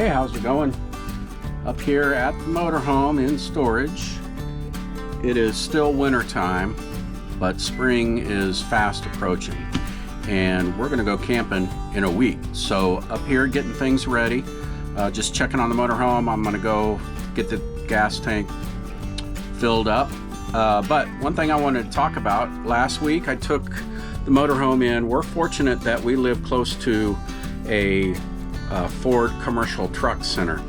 Hey, how's it going? Up here at the motorhome in storage. It is still winter time, but spring is fast approaching, and we're gonna go camping in a week. So up here getting things ready, just checking on the motorhome. I'm gonna go get the gas tank filled up. But one thing I wanted to talk about, last week I took the motorhome in. We're fortunate that we live close to a Ford commercial truck center,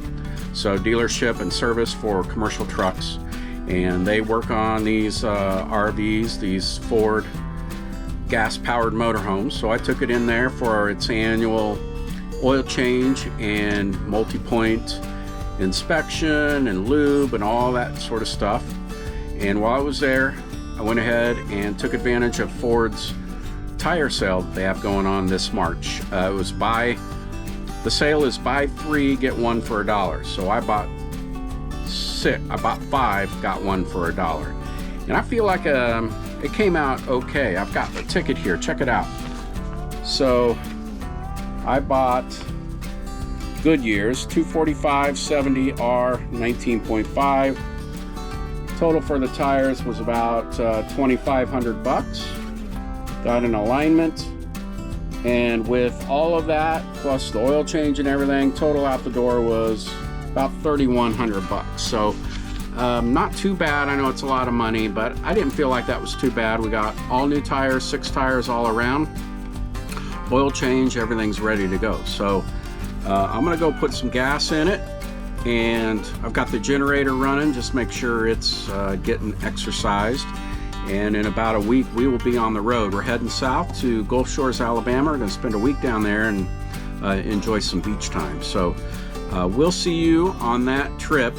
so dealership and service for commercial trucks, and they work on these RVs, these Ford gas powered motorhomes. So I took it in there for its annual oil change and multi-point inspection and lube and all that sort of stuff. And while I was there, I went ahead and took advantage of Ford's tire sale that they have going on this March. The sale is buy 3 get 1 for $1. So I bought 5, got 1 for $1, and I feel like it came out okay. I've got the ticket here, check it out. So I bought Goodyear's 245/70R 19.5. Total for the tires was about $2,500. Got an alignment, and with all of that plus the oil change and everything, total out the door was about $3,100. So not too bad. I know it's a lot of money, but I didn't feel like that was too bad. We got all new tires, 6 tires all around, oil change, everything's ready to go. So I'm gonna go put some gas in it, and I've got the generator running, just make sure it's getting exercised. And in about a week we will be on the road. We're heading south to Gulf Shores, Alabama. We're going to spend a week down there and enjoy some beach time. So we'll see you on that trip.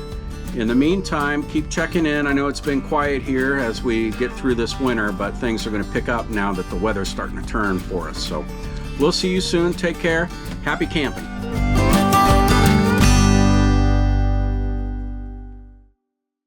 In the meantime, keep checking in. I know it's been quiet here as we get through this winter, but things are going to pick up now that the weather's starting to turn for us. So we'll see you soon. Take care. Happy camping.